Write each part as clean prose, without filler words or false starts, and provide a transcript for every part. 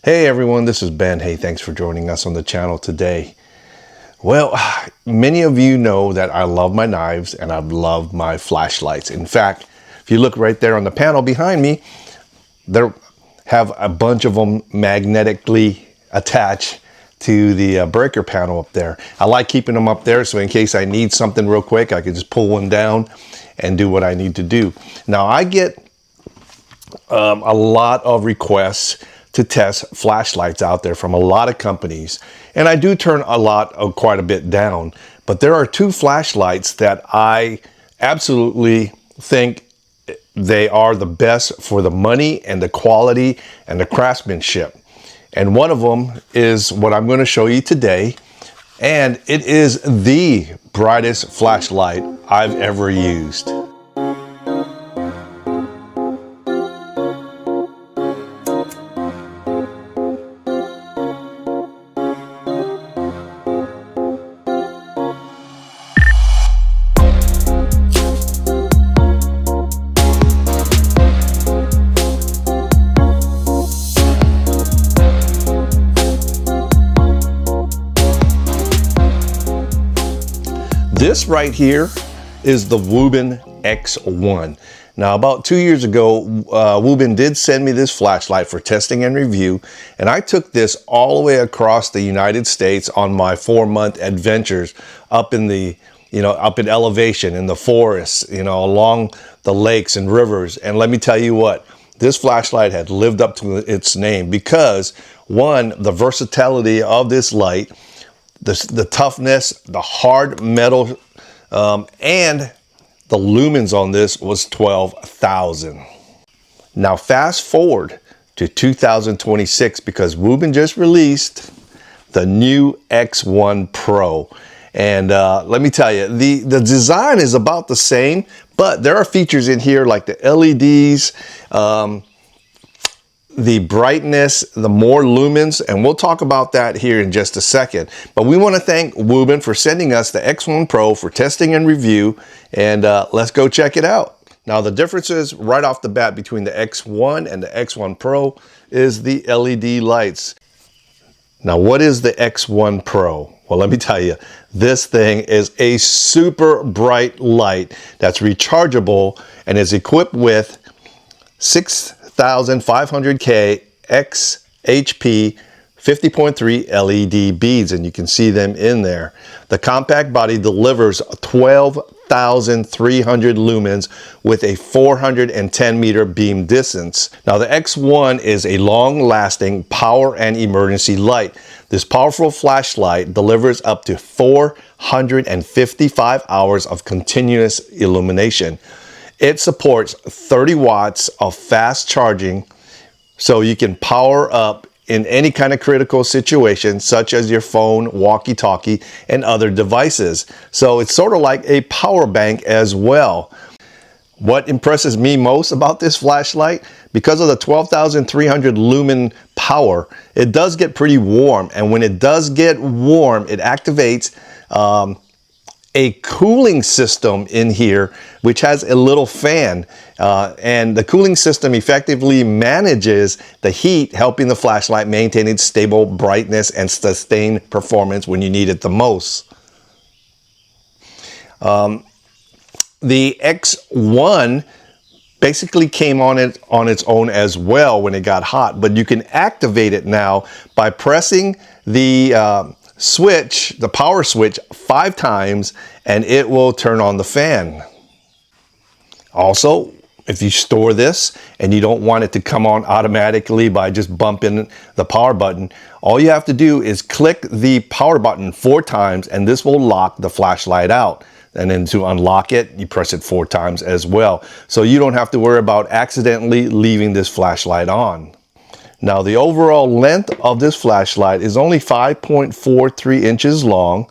Hey everyone, this is Ben. Hey, thanks for joining us on the channel today. Well, many of you know that I love my knives and I love my flashlights. In fact, if you look right there on the panel behind me, there have a bunch of them magnetically attached to the breaker panel up there. I like keeping them up there so in case I need something real quick, I can just pull one down and do what I need to do. Now I get a lot of requests to test flashlights out there from a lot of companies, and I do turn quite a bit down, but there are two flashlights that I absolutely think they are the best for the money and the quality and the craftsmanship. And one of them is what I'm going to show you today, and it is the brightest flashlight I've ever used. This right here is the Wuben X1. Now, about 2 years ago, Wuben did send me this flashlight for testing and review, and I took this all the way across the United States on my 4-month adventures up in the, up in elevation, in the forests, along the lakes and rivers. And let me tell you what, this flashlight had lived up to its name because, one, the versatility of this light, the toughness, the hard metal, and the lumens on this was 12,000. Now fast forward to 2026 because Wuben just released the new X1 Pro. And let me tell you, the design is about the same, but there are features in here like the LEDs, the brightness, the more lumens, and we'll talk about that here in just a second. But we want to thank Wuben for sending us the X1 Pro for testing and review, and let's go check it out. Now the differences right off the bat between the X1 and the X1 Pro is the LED lights. Now what is the X1 Pro? Well, let me tell you, this thing is a super bright light that's rechargeable and is equipped with 6,500K XHP50.3 LED beads, and you can see them in there. The compact body delivers 12,300 lumens with a 410 meter beam distance. Now the X1 is a long-lasting power and emergency light. This powerful flashlight delivers up to 455 hours of continuous illumination. It supports 30 watts of fast charging, so you can power up in any kind of critical situation, such as your phone, walkie-talkie, and other devices. So it's sort of like a power bank as well. What impresses me most about this flashlight, because of the 12,300 lumen power, it does get pretty warm. And when it does get warm, it activates a cooling system in here, which has a little fan, and the cooling system effectively manages the heat, helping the flashlight maintain its stable brightness and sustained performance when you need it the most. The X1 basically came on its own as well when it got hot, but you can activate it now by pressing the the power switch 5 times, and it will turn on the fan. Also, if you store this and you don't want it to come on automatically by just bumping the power button, all you have to do is click the power button 4 times, and this will lock the flashlight out. And then to unlock it, you press it 4 times as well. So you don't have to worry about accidentally leaving this flashlight on. Now the overall length of this flashlight is only 5.43 inches long,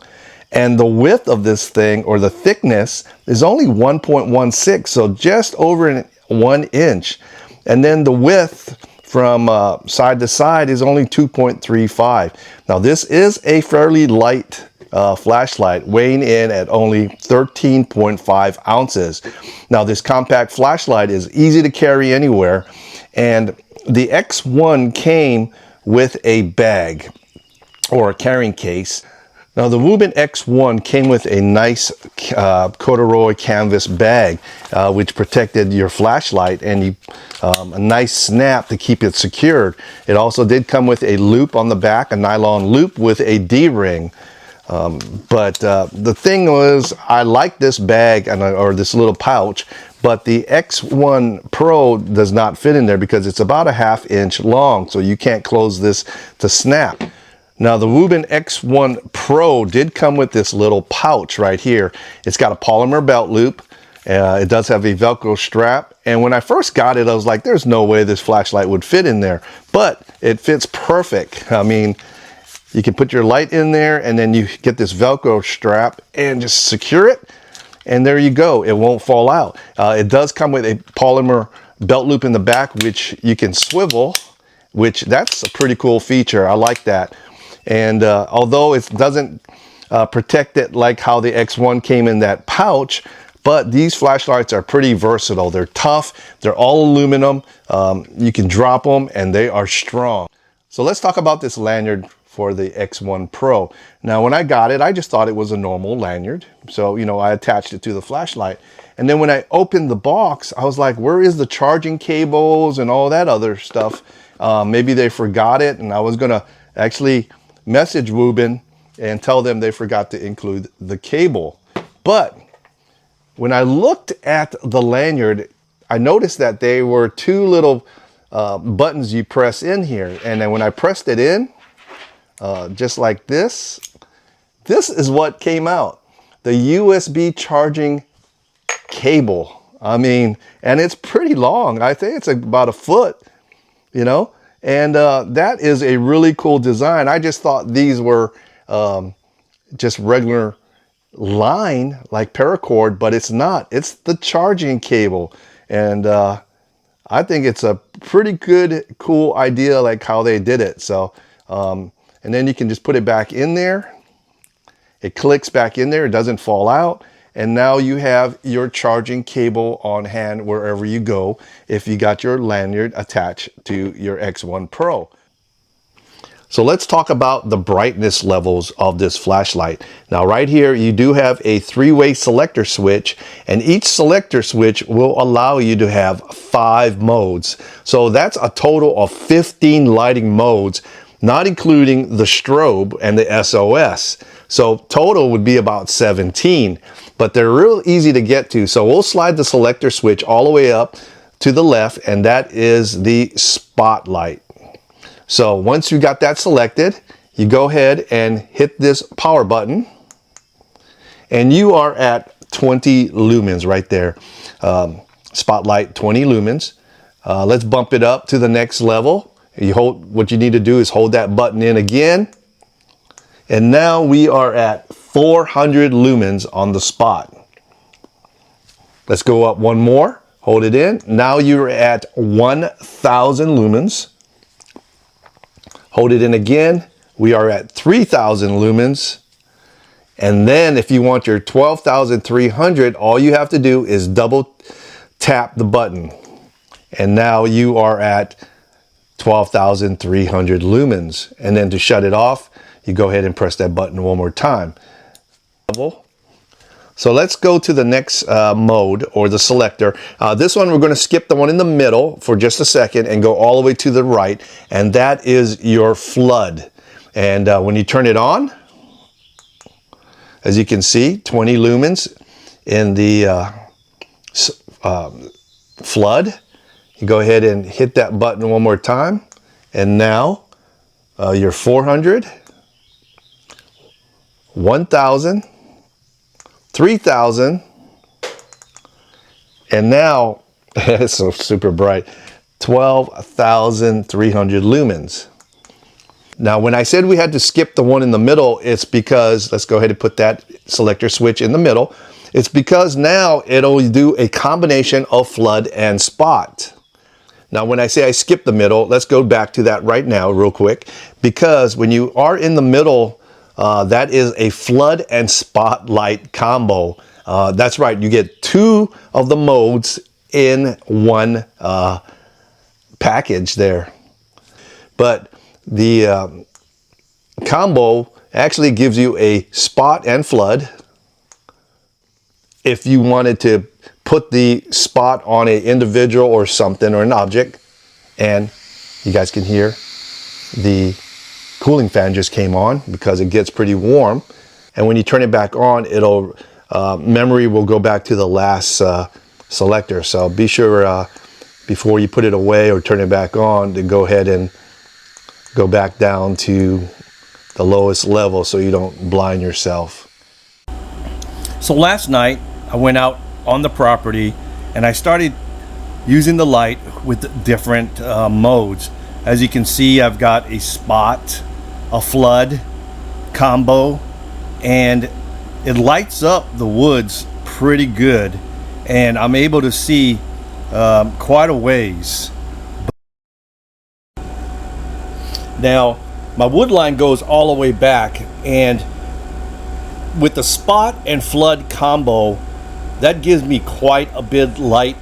and the width of this thing, or the thickness, is only 1.16, so just over 1 inch. And then the width from side to side is only 2.35. Now this is a fairly light flashlight, weighing in at only 13.5 ounces. Now this compact flashlight is easy to carry anywhere, and the X1 came with a bag or a carrying case. Now the Wuben X1 came with a nice corduroy canvas bag, which protected your flashlight, and a nice snap to keep it secured. It also did come with a loop on the back, a nylon loop with a D-ring. But the thing was, I like this bag or this little pouch, but the X1 Pro does not fit in there because it's about a 1/2 inch long, so you can't close this to snap. Now the Wuben X1 Pro did come with this little pouch right here. It's got a polymer belt loop. It does have a Velcro strap. And when I first got it, I was like, there's no way this flashlight would fit in there. But it fits perfect. I mean, you can put your light in there and then you get this Velcro strap and just secure it. And there you go. It won't fall out. It does come with a polymer belt loop in the back, which you can swivel, which that's a pretty cool feature. I like that. And although it doesn't protect it like how the X1 came in that pouch, but these flashlights are pretty versatile. They're tough. They're all aluminum. You can drop them and they are strong. So let's talk about this lanyard for the X1 Pro. Now, when I got it, I just thought it was a normal lanyard. So, you know, I attached it to the flashlight. And then when I opened the box, I was like, where is the charging cables and all that other stuff? Maybe they forgot it, and I was gonna actually message Wuben and tell them they forgot to include the cable. But when I looked at the lanyard, I noticed that there were two little buttons you press in here. And then when I pressed it in, just like this is what came out. The USB charging cable. I mean, and it's pretty long. I think it's about 1 foot, you know? And that is a really cool design. I just thought these were just regular line like paracord, but it's not. It's the charging cable. And I think it's a pretty good, cool idea, like how they did it. So, and then you can just put it back in there. It clicks back in there. It doesn't fall out. And now you have your charging cable on hand wherever you go if you got your lanyard attached to your X1 Pro. So let's talk about the brightness levels of this flashlight. Now right here, you do have a 3-way selector switch, and each selector switch will allow you to have 5 modes. So that's a total of 15 lighting modes, not including the strobe and the SOS. So total would be about 17, but they're real easy to get to. So we'll slide the selector switch all the way up to the left, and that is the spotlight. So once you got that selected, you go ahead and hit this power button, and you are at 20 lumens right there. Spotlight 20 lumens. Let's bump it up to the next level. What you need to do is hold that button in again. And now we are at 400 lumens on the spot. Let's go up one more, hold it in. Now you're at 1,000 lumens. Hold it in again. We are at 3,000 lumens. And then if you want your 12,300, all you have to do is double tap the button. And now you are at 12,300 lumens. And then to shut it off, you go ahead and press that button one more time. So let's go to the next mode, or the selector. This one, we're going to skip the one in the middle for just a second and go all the way to the right, and that is your flood. And when you turn it on, as you can see, 20 lumens in the flood. You go ahead and hit that button one more time, and now you're 400, 1,000, 3,000, and now it's so super bright, 12,300 lumens. Now, when I said we had to skip the one in the middle, it's because, let's go ahead and put that selector switch in the middle. It's because now it'll do a combination of flood and spot. Now, when I say I skip the middle, let's go back to that right now real quick, because when you are in the middle, that is a flood and spotlight combo. That's right, you get 2 of the modes in one package there. But The combo actually gives you a spot and flood. If you wanted to put the spot on an individual or something or an object, and you guys can hear the cooling fan just came on because it gets pretty warm. And when you turn it back on, it'll memory will go back to the last selector. So be sure before you put it away or turn it back on to go ahead and go back down to the lowest level so you don't blind yourself. So last night I went out on the property and I started using the light with different modes. As you can see, I've got a spot, a flood combo, and it lights up the woods pretty good, and I'm able to see quite a ways. Now my wood line goes all the way back, and with the spot and flood combo, that gives me quite a bit of light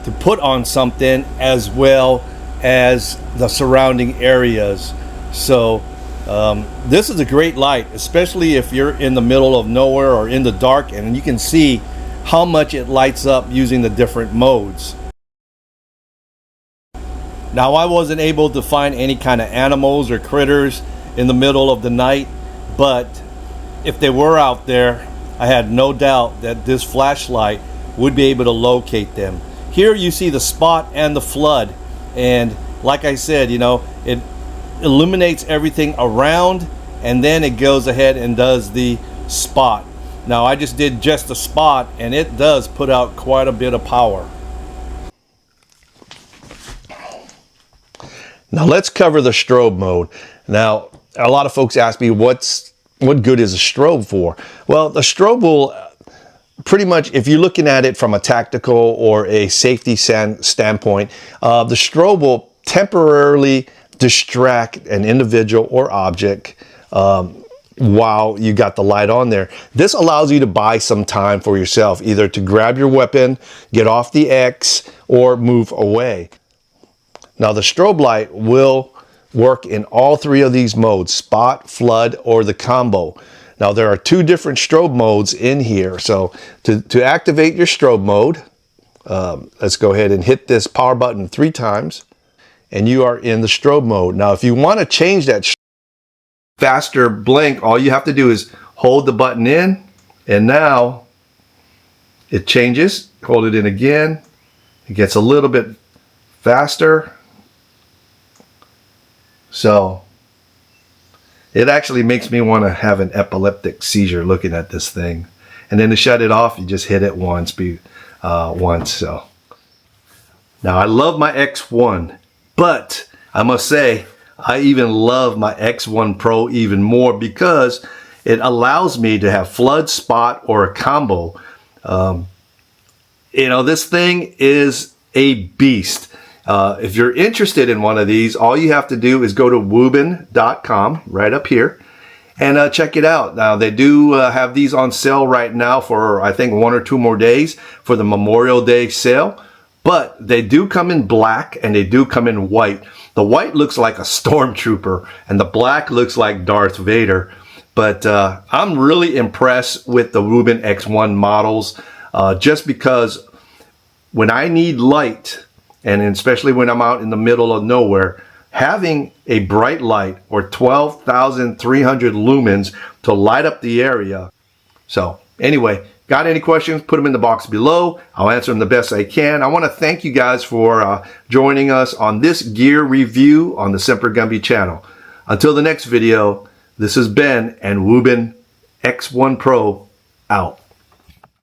to put on something as well as the surrounding areas. So this is a great light, especially if you're in the middle of nowhere or in the dark, and you can see how much it lights up using the different modes. Now I wasn't able to find any kind of animals or critters in the middle of the night, but if they were out there, I had no doubt that this flashlight would be able to locate them. Here you see the spot and the flood, and like I said, you know, it illuminates everything around, and then it goes ahead and does the spot. Now I just did just the spot, and it does put out quite a bit of power. Now let's cover the strobe mode. Now a lot of folks ask me what good is a strobe for? Well, the strobe will pretty much, if you're looking at it from a tactical or a safety standpoint, the strobe will temporarily distract an individual or object while you got the light on there. This allows you to buy some time for yourself, either to grab your weapon, get off the X, or move away. Now the strobe light will work in all three of these modes: spot, flood, or the combo. Now there are two different strobe modes in here. So to activate your strobe mode, let's go ahead and hit this power button 3 times, and you are in the strobe mode. Now if you want to change that faster blink, all you have to do is hold the button in, and now it changes. Hold it in again, it gets a little bit faster. So it actually makes me want to have an epileptic seizure looking at this thing. And then to shut it off, you just hit it once. So now I love my X1, but I must say I even love my X1Pro even more because it allows me to have flood, spot, or a combo. You know, this thing is a beast. If you're interested in one of these, all you have to do is go to Wuben.com right up here and check it out. Now they do have these on sale right now for I think 1 or 2 more days for the Memorial Day sale, but they do come in black and they do come in white. The white looks like a stormtrooper and the black looks like Darth Vader. But I'm really impressed with the Wuben X1 models just because when I need light, and especially when I'm out in the middle of nowhere, having a bright light or 12,300 lumens to light up the area. So anyway, got any questions, put them in the box below. I'll answer them the best I can. I want to thank you guys for joining us on this gear review on the Semper Gumby channel. Until the next video, this is Ben and Wuben X1Pro out.